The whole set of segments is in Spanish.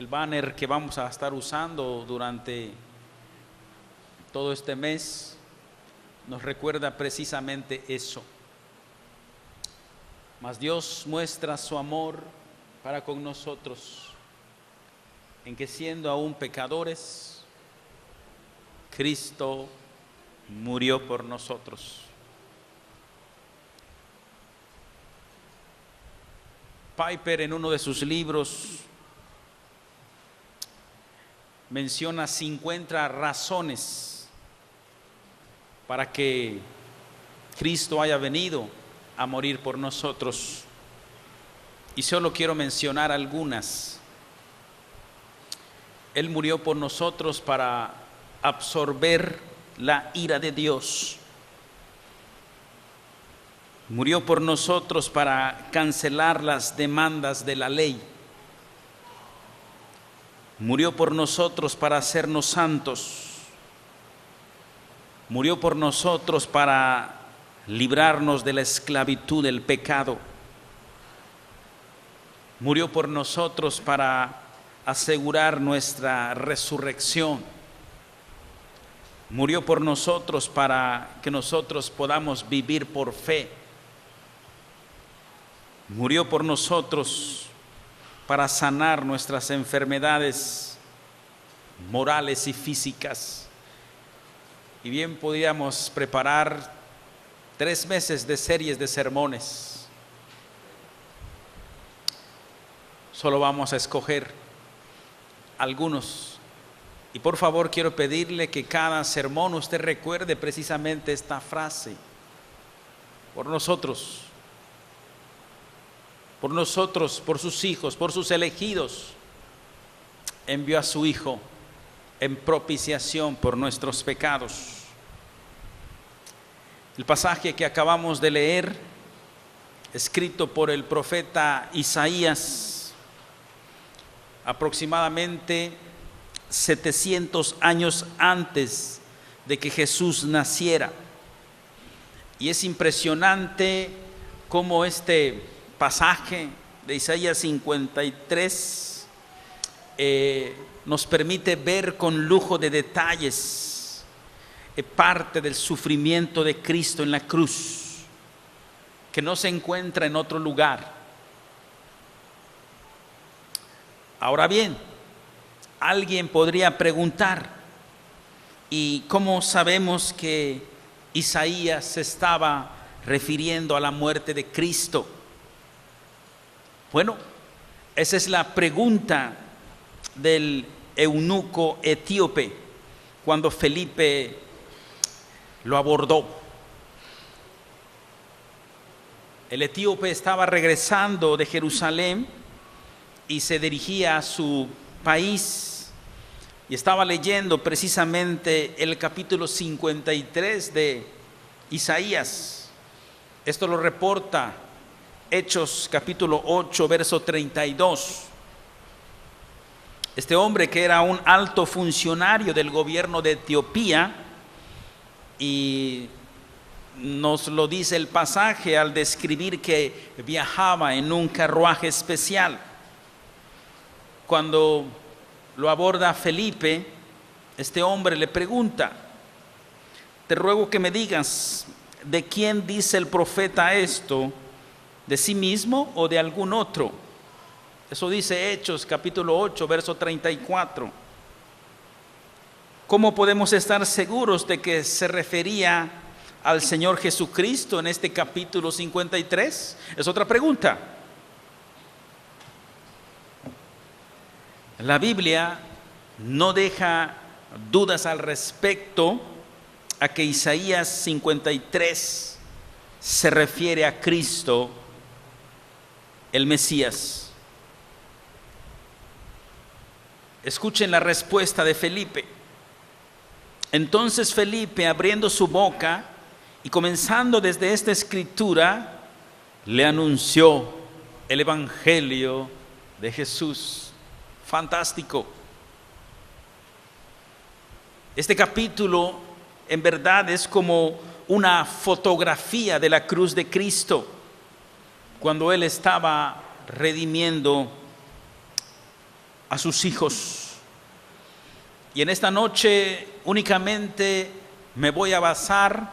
El banner que vamos a estar usando durante todo este mes nos recuerda precisamente eso. Mas Dios muestra su amor para con nosotros, en que siendo aún pecadores, Cristo murió por nosotros. Piper, en uno de sus libros, menciona 50 razones para que Cristo haya venido a morir por nosotros, y solo quiero mencionar algunas. Él murió por nosotros para absorber la ira de Dios. Murió por nosotros para cancelar las demandas de la ley. Murió por nosotros para hacernos santos. Murió por nosotros para librarnos de la esclavitud del pecado. Murió por nosotros para asegurar nuestra resurrección. Murió por nosotros para que nosotros podamos vivir por fe. Murió por nosotros para sanar nuestras enfermedades morales y físicas. Y bien podríamos preparar 3 meses de series de sermones. Solo vamos a escoger algunos. Y por favor quiero pedirle que cada sermón usted recuerde precisamente esta frase: por nosotros, por sus hijos, por sus elegidos, envió a su Hijo en propiciación por nuestros pecados. El pasaje que acabamos de leer, escrito por el profeta Isaías, aproximadamente 700 años antes de que Jesús naciera. Y es impresionante cómo este pasaje de Isaías 53 nos permite ver con lujo de detalles parte del sufrimiento de Cristo en la cruz, que no se encuentra en otro lugar. Ahora bien, alguien podría preguntar: ¿y cómo sabemos que Isaías se estaba refiriendo a la muerte de Cristo? Bueno, esa es la pregunta del eunuco etíope cuando Felipe lo abordó. El etíope estaba regresando de Jerusalén y se dirigía a su país, y estaba leyendo precisamente el capítulo 53 de Isaías. Esto lo reporta Hechos capítulo 8, verso 32. Este hombre, que era un alto funcionario del gobierno de Etiopía, y nos lo dice el pasaje al describir que viajaba en un carruaje especial. Cuando lo aborda Felipe, este hombre le pregunta: te ruego que me digas, ¿de quién dice el profeta esto? ¿De sí mismo o de algún otro? Eso dice Hechos capítulo 8, verso 34. ¿Cómo podemos estar seguros de que se refería al Señor Jesucristo en este capítulo 53? Es otra pregunta. La Biblia no deja dudas al respecto a que Isaías 53 se refiere a Cristo, el Mesías. Escuchen la respuesta de Felipe. Entonces Felipe, abriendo su boca y comenzando desde esta escritura, le anunció el evangelio de Jesús. Fantástico. Este capítulo en verdad es como una fotografía de la cruz de Cristo, cuando Él estaba redimiendo a sus hijos. Y en esta noche únicamente me voy a basar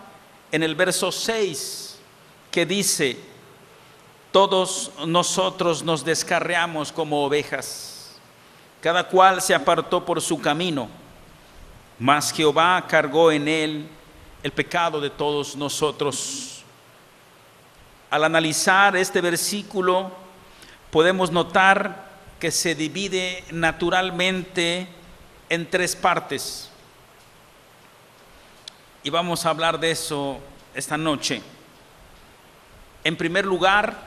en el verso 6, que dice: todos nosotros nos descarriamos como ovejas, cada cual se apartó por su camino, mas Jehová cargó en él el pecado de todos nosotros. Al analizar este versículo, podemos notar que se divide naturalmente en tres partes. Y vamos a hablar de eso esta noche. En primer lugar,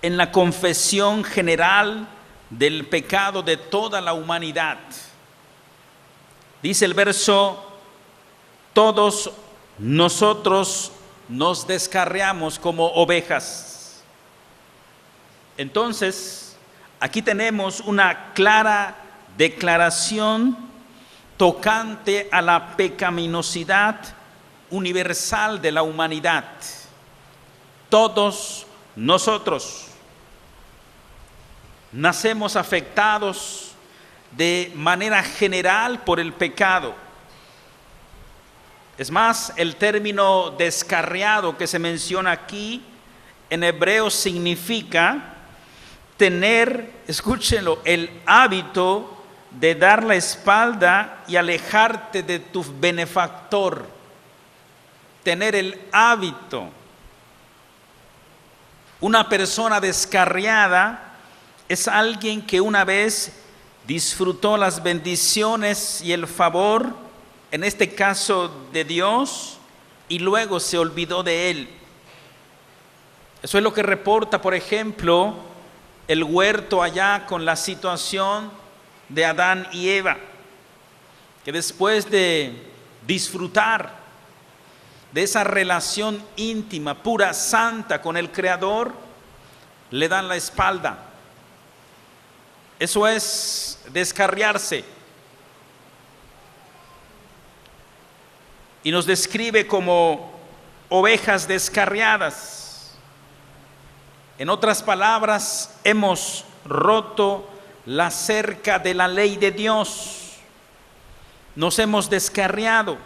en la confesión general del pecado de toda la humanidad. Dice el verso: todos nosotros nos descarriamos como ovejas. Entonces, aquí tenemos una clara declaración tocante a la pecaminosidad universal de la humanidad. Todos nosotros nacemos afectados de manera general por el pecado. Es más, el término descarriado que se menciona aquí en hebreo significa tener, escúchenlo, el hábito de dar la espalda y alejarte de tu benefactor. Tener el hábito. Una persona descarriada es alguien que una vez disfrutó las bendiciones y el favor, en este caso de Dios, y luego se olvidó de él. Eso es lo que reporta, por ejemplo, el huerto allá con la situación de Adán y Eva, que después de disfrutar de esa relación íntima, pura, santa con el Creador, le dan la espalda. Eso es descarriarse. Y nos describe como ovejas descarriadas. En otras palabras, hemos roto la cerca de la ley de Dios. Nos hemos descarriado.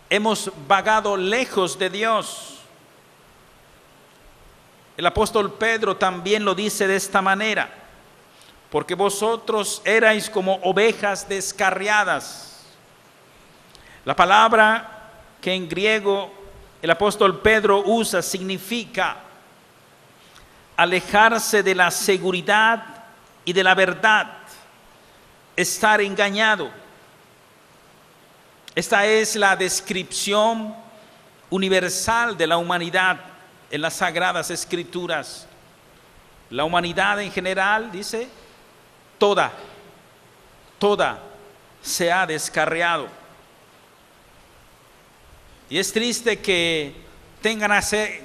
Hemos vagado lejos de Dios. El apóstol Pedro también lo dice de esta manera: porque vosotros erais como ovejas descarriadas. La palabra que en griego el apóstol Pedro usa significa alejarse de la seguridad y de la verdad, estar engañado. Esta es la descripción universal de la humanidad en las Sagradas Escrituras. La humanidad en general, dice, toda se ha descarriado. Y es triste que tengan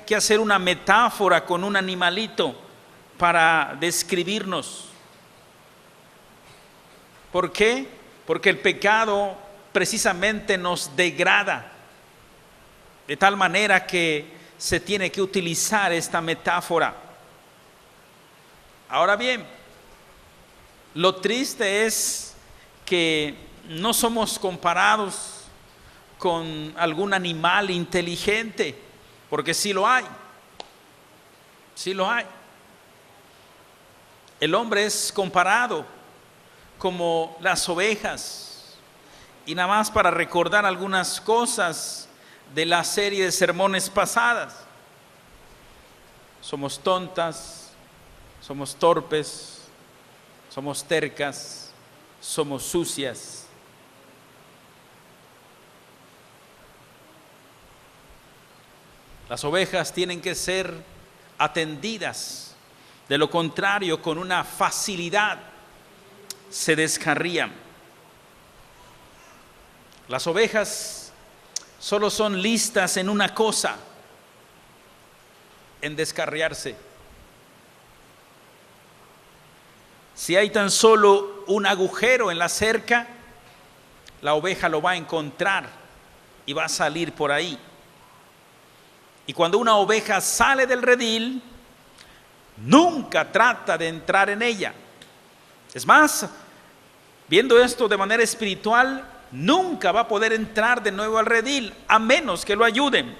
que hacer una metáfora con un animalito para describirnos. ¿Por qué? Porque el pecado precisamente nos degrada, de tal manera que se tiene que utilizar esta metáfora. Ahora bien, lo triste es que no somos comparados con algún animal inteligente, porque sí lo hay. El hombre es comparado como las ovejas. Y nada más para recordar algunas cosas de la serie de sermones pasadas: somos tontas, somos torpes, somos tercas, somos sucias. Las ovejas tienen que ser atendidas, de lo contrario, con una facilidad se descarrían. Las ovejas solo son listas en una cosa: en descarriarse. Si hay tan solo un agujero en la cerca, la oveja lo va a encontrar y va a salir por ahí. Y cuando una oveja sale del redil, nunca trata de entrar en ella, Es más, viendo esto de manera espiritual, nunca va a poder entrar de nuevo al redil, a menos que lo ayuden.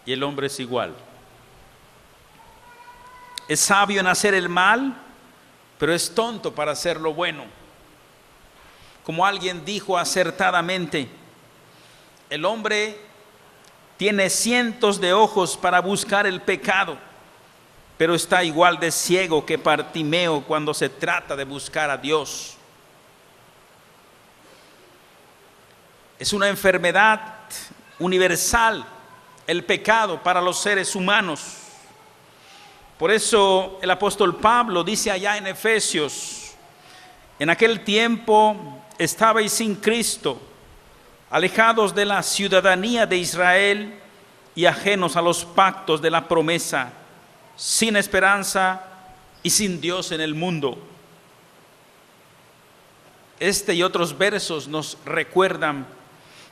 Y el hombre es igual. Es sabio en hacer el mal, pero es tonto para hacer lo bueno. Como alguien dijo acertadamente, el hombre tiene cientos de ojos para buscar el pecado, pero está igual de ciego que Bartimeo cuando se trata de buscar a Dios. Es una enfermedad universal el pecado para los seres humanos. Por eso el apóstol Pablo dice allá en Efesios: en aquel tiempo estabais sin Cristo, alejados de la ciudadanía de Israel y ajenos a los pactos de la promesa, sin esperanza y sin Dios en el mundo. Este y otros versos nos recuerdan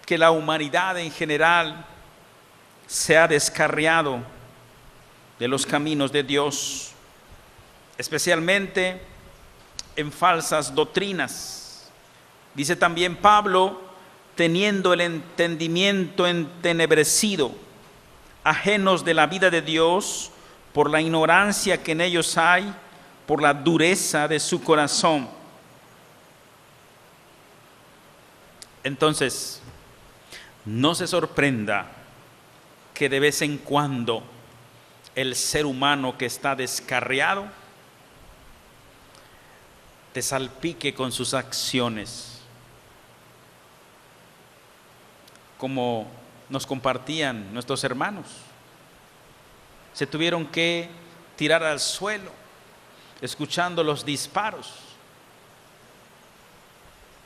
que la humanidad en general se ha descarriado de los caminos de Dios, especialmente en falsas doctrinas. Dice también Pablo: teniendo el entendimiento entenebrecido, ajenos de la vida de Dios, por la ignorancia que en ellos hay, por la dureza de su corazón. Entonces, no se sorprenda que de vez en cuando el ser humano que está descarriado te salpique con sus acciones, como nos compartían nuestros hermanos. Se tuvieron que tirar al suelo escuchando los disparos.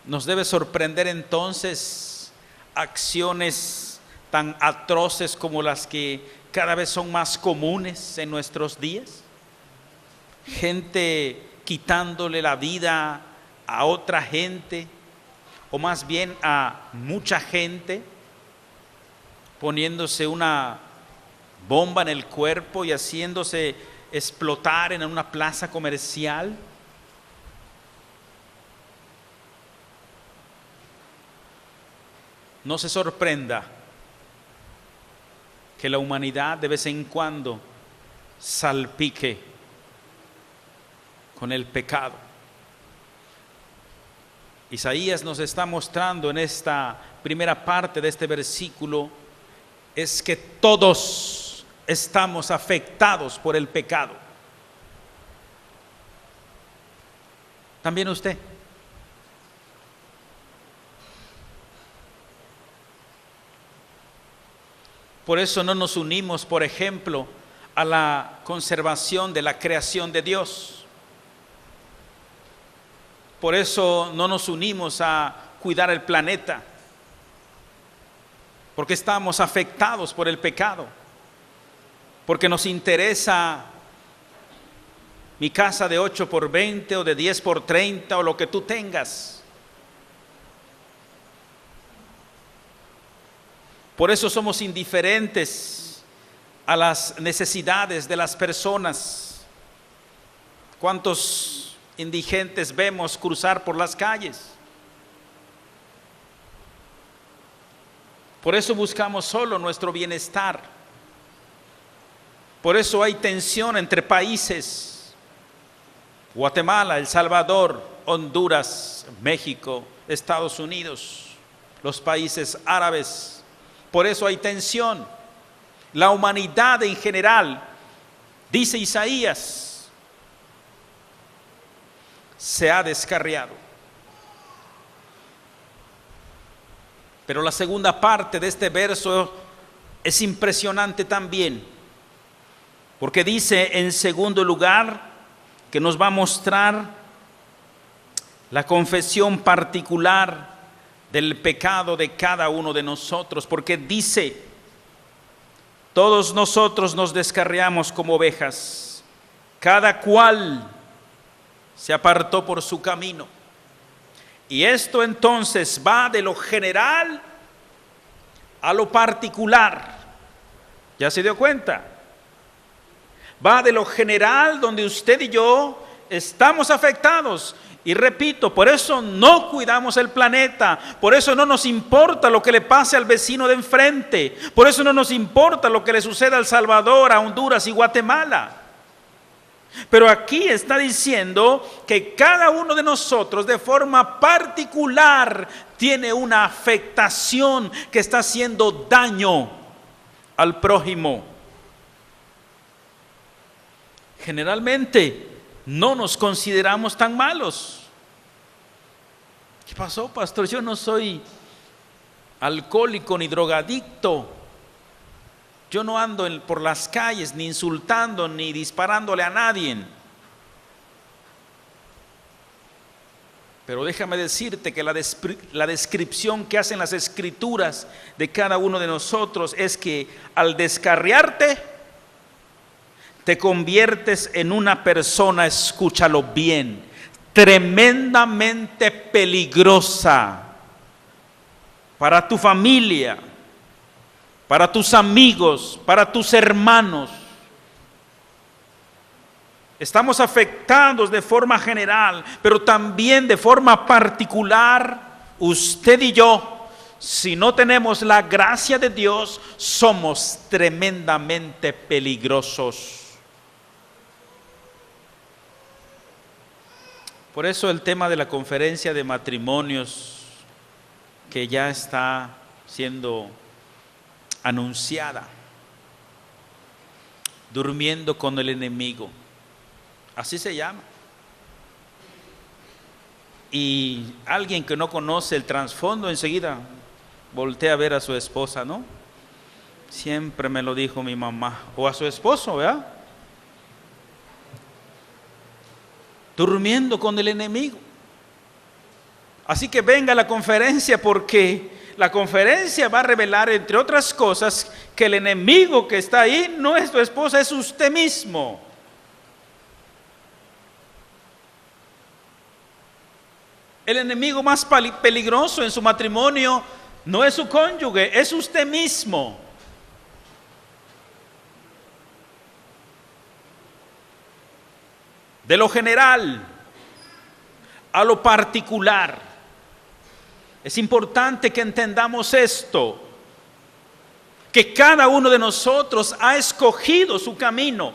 Nos debe sorprender entonces acciones tan atroces como las que cada vez son más comunes en nuestros días. Gente quitándole la vida a otra gente, o más bien a mucha gente, poniéndose una bomba en el cuerpo y haciéndose explotar en una plaza comercial. No se sorprenda que la humanidad de vez en cuando salpique con el pecado. Isaías nos está mostrando en esta primera parte de este versículo es que todos estamos afectados por el pecado. También usted. Por eso no nos unimos, por ejemplo, a la conservación de la creación de Dios. Por eso no nos unimos a cuidar el planeta, porque estamos afectados por el pecado, porque nos interesa mi casa de 8x20 o de 10x30 o lo que tú tengas. Por eso somos indiferentes a las necesidades de las personas. ¿Cuántos indigentes vemos cruzar por las calles? Por eso buscamos solo nuestro bienestar. Por eso hay tensión entre países: Guatemala, El Salvador, Honduras, México, Estados Unidos, los países árabes. Por eso hay tensión. La humanidad en general, dice Isaías, se ha descarriado. Pero la segunda parte de este verso es impresionante también, porque dice en segundo lugar que nos va a mostrar la confesión particular del pecado de cada uno de nosotros, porque dice: todos nosotros nos descarriamos como ovejas, cada cual se apartó por su camino. Y esto entonces va de lo general a lo particular. ¿Ya se dio cuenta? Va de lo general, donde usted y yo estamos afectados. Y repito, por eso no cuidamos el planeta, por eso no nos importa lo que le pase al vecino de enfrente, por eso no nos importa lo que le suceda a El Salvador, a Honduras y Guatemala. Pero aquí está diciendo que cada uno de nosotros de forma particular tiene una afectación que está haciendo daño al prójimo. Generalmente no nos consideramos tan malos. ¿Qué pasó, pastor? Yo no soy alcohólico ni drogadicto. Yo no ando por las calles ni insultando ni disparándole a nadie. Pero déjame decirte que la descripción que hacen las escrituras de cada uno de nosotros es que al descarriarte te conviertes en una persona, escúchalo bien, tremendamente peligrosa para tu familia, para tus amigos, para tus hermanos. Estamos afectados de forma general, pero también de forma particular, usted y yo, si no tenemos la gracia de Dios, somos tremendamente peligrosos. Por eso el tema de la conferencia de matrimonios que ya está siendo anunciada, durmiendo con el enemigo, así se llama. Y alguien que no conoce el trasfondo enseguida voltea a ver a su esposa, ¿no? Siempre me lo dijo mi mamá, o a su esposo, ¿verdad? Durmiendo con el enemigo. Así que venga a la conferencia, porque la conferencia va a revelar, entre otras cosas, que el enemigo que está ahí no es tu esposa, es usted mismo. El enemigo más peligroso en su matrimonio no es su cónyuge, es usted mismo. De lo general a lo particular. Es importante que entendamos esto, que cada uno de nosotros ha escogido su camino.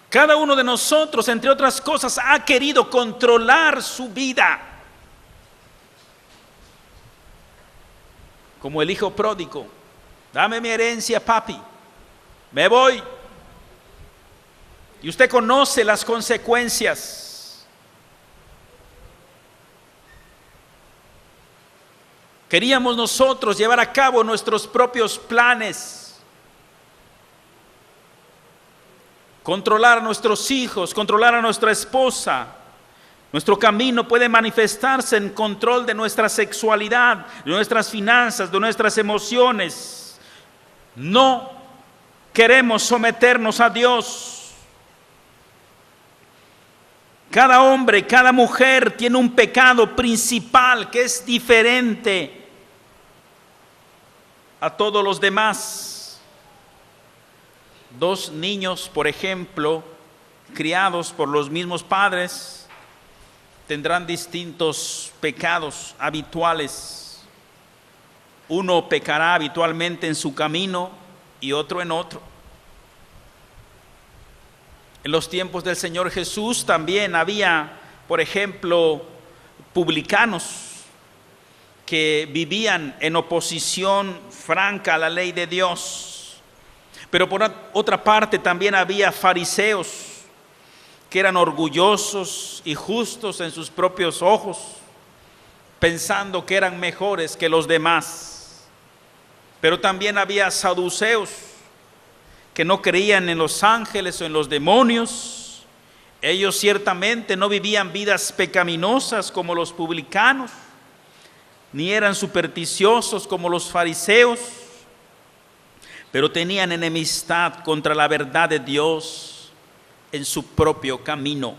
Cada uno de nosotros, entre otras cosas, ha querido controlar su vida. Como el hijo pródigo. Dame mi herencia, papi. Me voy. Y usted conoce las consecuencias. Queríamos nosotros llevar a cabo nuestros propios planes. Controlar a nuestros hijos, controlar a nuestra esposa. Nuestro camino puede manifestarse en control de nuestra sexualidad, de nuestras finanzas, de nuestras emociones. No queremos someternos a Dios. Cada hombre, cada mujer tiene un pecado principal que es diferente a todos los demás. Dos niños, por ejemplo, criados por los mismos padres, tendrán distintos pecados habituales. Uno pecará habitualmente en su camino y otro en otro. En los tiempos del Señor Jesús también había, por ejemplo, publicanos que vivían en oposición franca a la ley de Dios. Pero por otra parte también había fariseos que eran orgullosos y justos en sus propios ojos, pensando que eran mejores que los demás. Pero también había saduceos que no creían en los ángeles o en los demonios. Ellos ciertamente no vivían vidas pecaminosas como los publicanos, ni eran supersticiosos como los fariseos, pero tenían enemistad contra la verdad de Dios en su propio camino.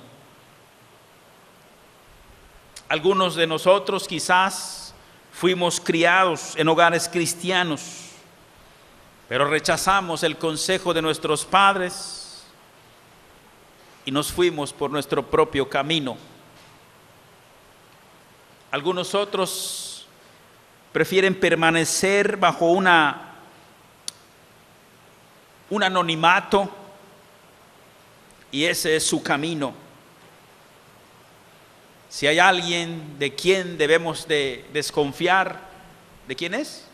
Algunos de nosotros quizás fuimos criados en hogares cristianos, Pero rechazamos el consejo de nuestros padres y nos fuimos por nuestro propio camino. Algunos otros prefieren permanecer bajo un anonimato, y ese es su camino. Si hay alguien de quien debemos de desconfiar, ¿de quién es?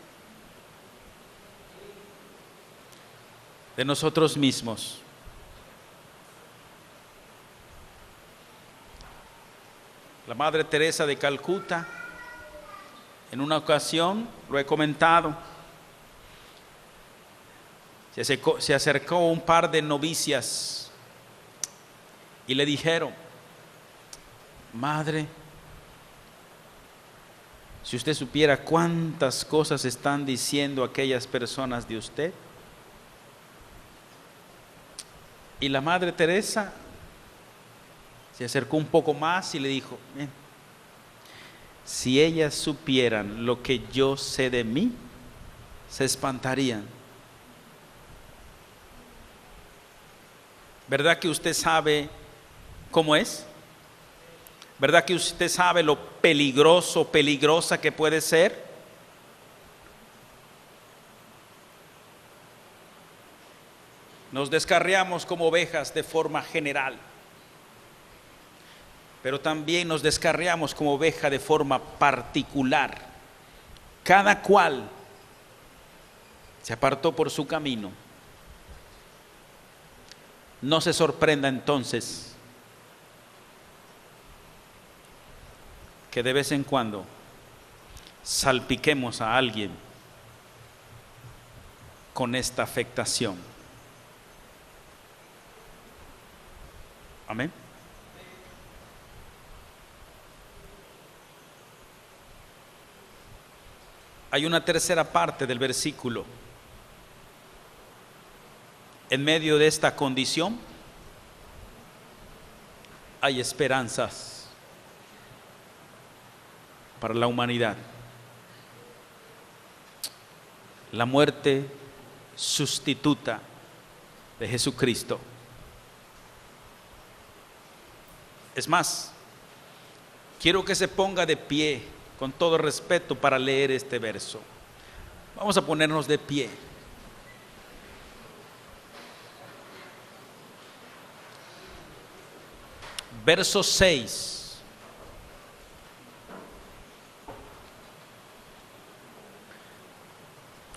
De nosotros mismos. La Madre Teresa de Calcuta, en una ocasión, lo he comentado, se acercó un par de novicias y le dijeron: Madre, si usted supiera cuántas cosas están diciendo aquellas personas de usted. Y la Madre Teresa se acercó un poco más y le dijo: si ellas supieran lo que yo sé de mí, se espantarían. ¿Verdad que usted sabe cómo es? ¿Verdad que usted sabe lo peligrosa que puede ser? Nos descarriamos como ovejas de forma general, pero también nos descarriamos como oveja de forma particular. Cada cual se apartó por su camino. No se sorprenda entonces que de vez en cuando salpiquemos a alguien con esta afectación. Amén. Hay una tercera parte del versículo. En medio de esta condición hay esperanzas para la humanidad. La muerte sustituta de Jesucristo. Es más, quiero que se ponga de pie con todo respeto para leer este verso. Vamos a ponernos de pie. Verso 6.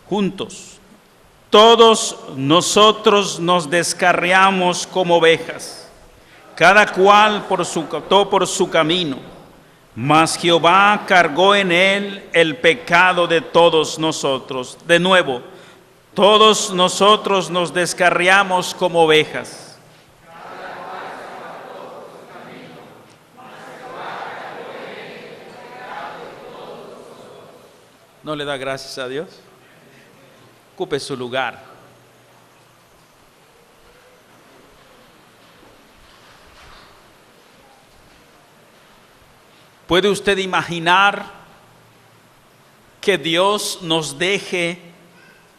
Juntos. Todos nosotros nos descarriamos como ovejas, cada cual por su camino, mas Jehová cargó en él el pecado de todos nosotros. De nuevo, todos nosotros nos descarriamos como ovejas. ¿No le da gracias a Dios? Ocupe su lugar. ¿Puede usted imaginar que Dios nos deje,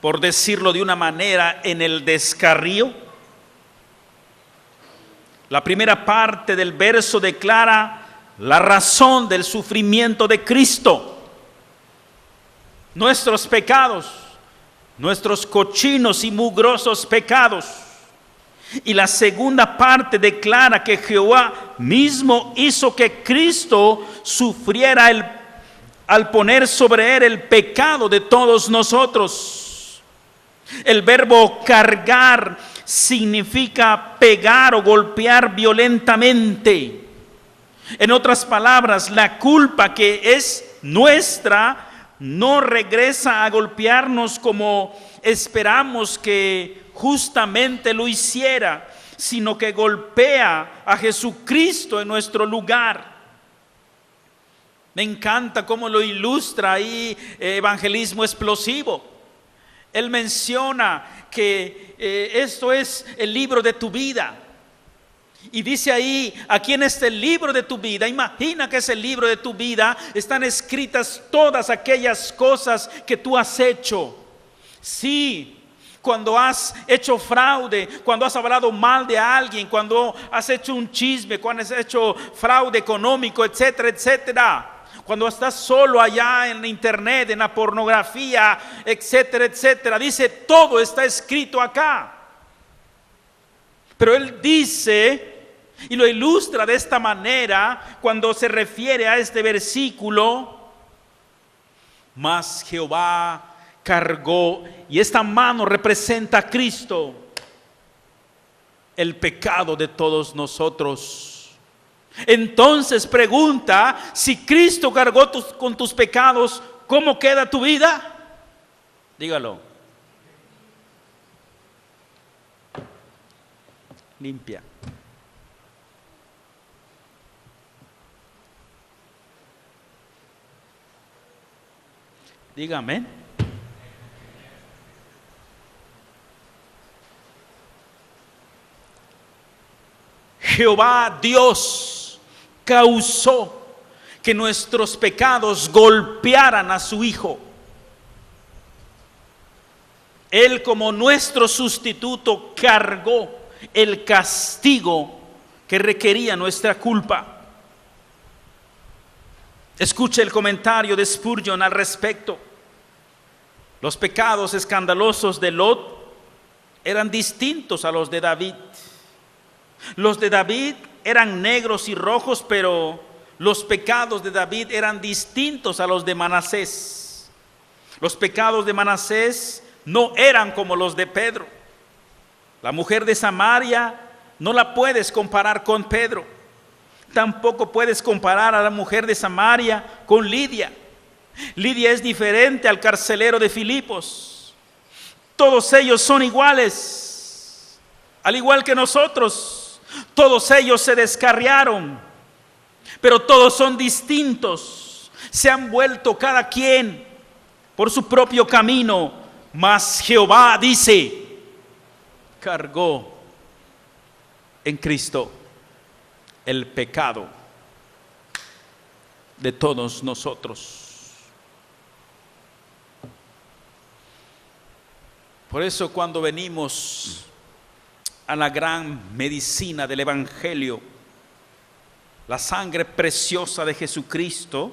por decirlo de una manera, en el descarrío? La primera parte del verso declara la razón del sufrimiento de Cristo. Nuestros pecados, nuestros cochinos y mugrosos pecados. Y la segunda parte declara que Jehová mismo hizo que Cristo sufriera al poner sobre él el pecado de todos nosotros. El verbo cargar significa pegar o golpear violentamente. En otras palabras, la culpa que es nuestra no regresa a golpearnos como esperamos que justamente lo hiciera, sino que golpea a Jesucristo en nuestro lugar. Me encanta cómo lo ilustra ahí Evangelismo Explosivo. Él menciona que esto es el libro de tu vida. Y dice ahí, aquí en este libro de tu vida, imagina que ese libro de tu vida están escritas todas aquellas cosas que tú has hecho. Sí, cuando has hecho fraude, cuando has hablado mal de alguien, cuando has hecho un chisme, cuando has hecho fraude económico, etcétera, etcétera. Cuando estás solo allá en internet, en la pornografía, etcétera, etcétera. Dice, todo está escrito acá. Pero él dice, y lo ilustra de esta manera, cuando se refiere a este versículo, mas Jehová cargó, y esta mano representa a Cristo, el pecado de todos nosotros. Entonces pregunta, si Cristo cargó con tus pecados, ¿cómo queda tu vida? Dígalo. Limpia. Dígame. Jehová Dios causó que nuestros pecados golpearan a su Hijo. Él, como nuestro sustituto, cargó el castigo que requería nuestra culpa. Escuche el comentario de Spurgeon al respecto. Los pecados escandalosos de Lot eran distintos a los de David. Los de David eran negros y rojos, pero los pecados de David eran distintos a los de Manasés. Los pecados de Manasés no eran como los de Pedro. La mujer de Samaria no la puedes comparar con Pedro. Tampoco puedes comparar a la mujer de Samaria con Lidia. Lidia es diferente al carcelero de Filipos. Todos ellos son iguales, al igual que nosotros. Todos ellos se descarriaron, pero todos son distintos. Se han vuelto cada quien por su propio camino. Mas Jehová, dice, cargó en Cristo el pecado de todos nosotros. Por eso cuando venimos a la gran medicina del Evangelio, la sangre preciosa de Jesucristo,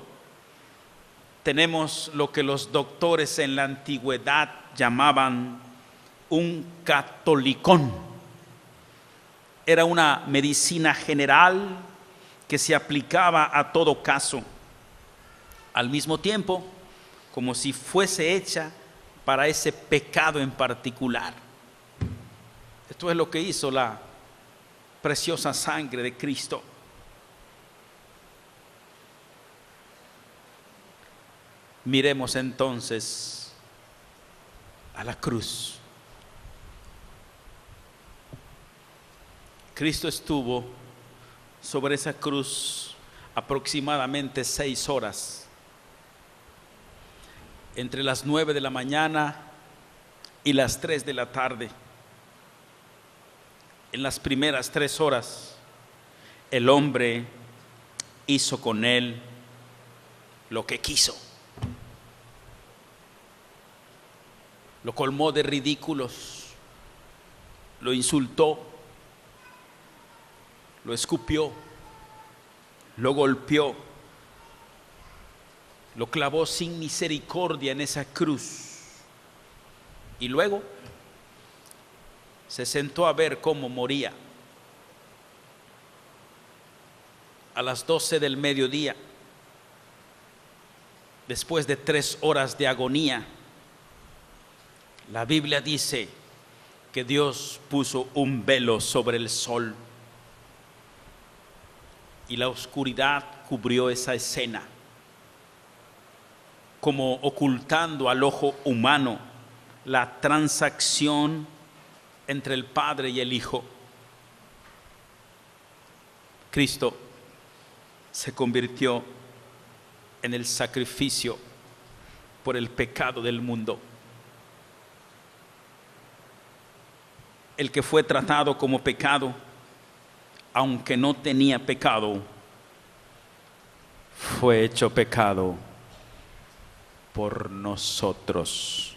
tenemos lo que los doctores en la antigüedad llamaban un catolicón. Era una medicina general que se aplicaba a todo caso, al mismo tiempo como si fuese hecha para ese pecado en particular. Esto es lo que hizo la preciosa sangre de Cristo. Miremos entonces a la cruz. Cristo estuvo sobre esa cruz aproximadamente 6 horas, entre las 9 de la mañana y las 3 de la tarde. En las primeras 3 horas, el hombre hizo con él lo que quiso. Lo colmó de ridículos, lo insultó, lo escupió, lo golpeó, lo clavó sin misericordia en esa cruz. Y luego se sentó a ver cómo moría. A las 12 del mediodía, después de 3 horas de agonía, la Biblia dice que Dios puso un velo sobre el sol y la oscuridad cubrió esa escena, como ocultando al ojo humano la transacción entre el Padre y el Hijo. Cristo se convirtió en el sacrificio por el pecado del mundo. El que fue tratado como pecado, aunque no tenía pecado, fue hecho pecado por nosotros.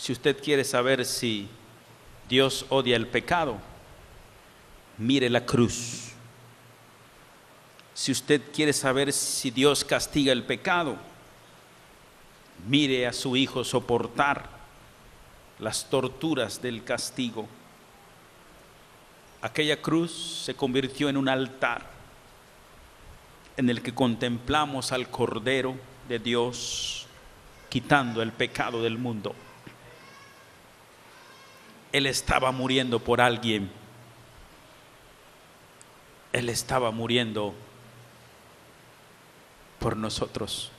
Si usted quiere saber si Dios odia el pecado, mire la cruz. Si usted quiere saber si Dios castiga el pecado, mire a su Hijo soportar las torturas del castigo. Aquella cruz se convirtió en un altar en el que contemplamos al Cordero de Dios quitando el pecado del mundo. Él estaba muriendo por alguien. Él estaba muriendo por nosotros.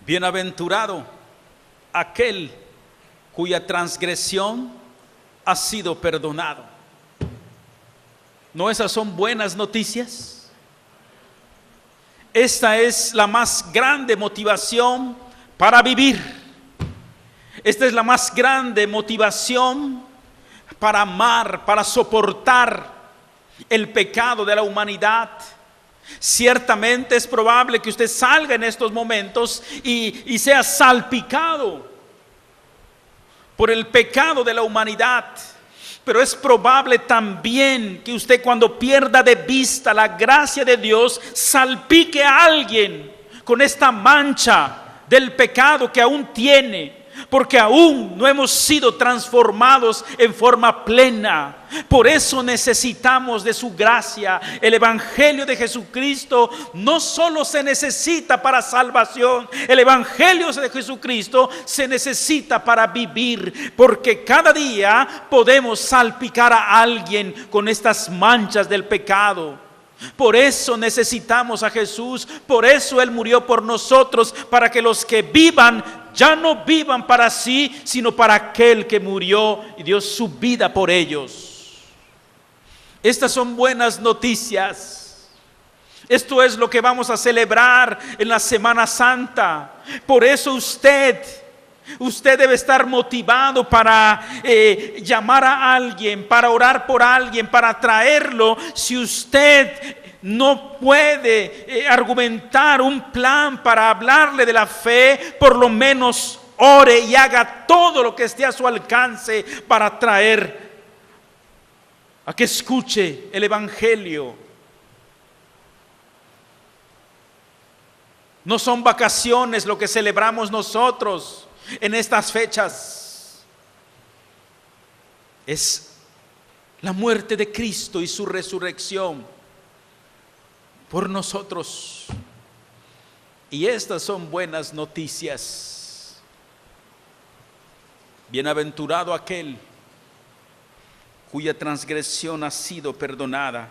Bienaventurado aquel cuya transgresión ha sido perdonado. ¿No esas son buenas noticias? Esta es la más grande motivación para vivir. Esta es la más grande motivación para amar, para soportar el pecado de la humanidad. Ciertamente es probable que usted salga en estos momentos y sea salpicado por el pecado de la humanidad. Pero es probable también que usted, cuando pierda de vista la gracia de Dios, salpique a alguien con esta mancha del pecado que aún tiene, porque aún no hemos sido transformados en forma plena. Por eso necesitamos de su gracia. El Evangelio de Jesucristo no solo se necesita para salvación, el Evangelio de Jesucristo se necesita para vivir, porque cada día podemos salpicar a alguien con estas manchas del pecado. Por eso necesitamos a Jesús, por eso Él murió por nosotros, para que los que vivan ya no vivan para sí, sino para aquel que murió y dio su vida por ellos. Estas son buenas noticias. Esto es lo que vamos a celebrar en la Semana Santa. Por eso usted debe estar motivado para llamar a alguien, para orar por alguien, para traerlo. Si usted no puede argumentar un plan para hablarle de la fe, por lo menos ore y haga todo lo que esté a su alcance para traer a que escuche el Evangelio. No son vacaciones lo que celebramos nosotros en estas fechas. Es la muerte de Cristo y su resurrección por nosotros. Y estas son buenas noticias. Bienaventurado aquel cuya transgresión ha sido perdonada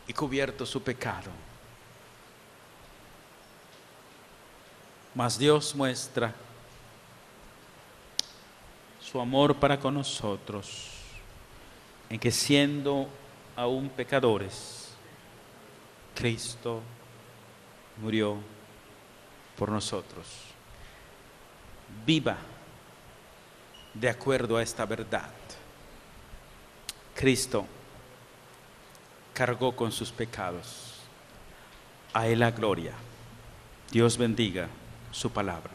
y cubierto su pecado. Mas Dios muestra su amor para con nosotros en que, siendo aún pecadores, Cristo murió por nosotros. Viva de acuerdo a esta verdad. Cristo cargó con sus pecados. A Él la gloria. Dios bendiga su palabra.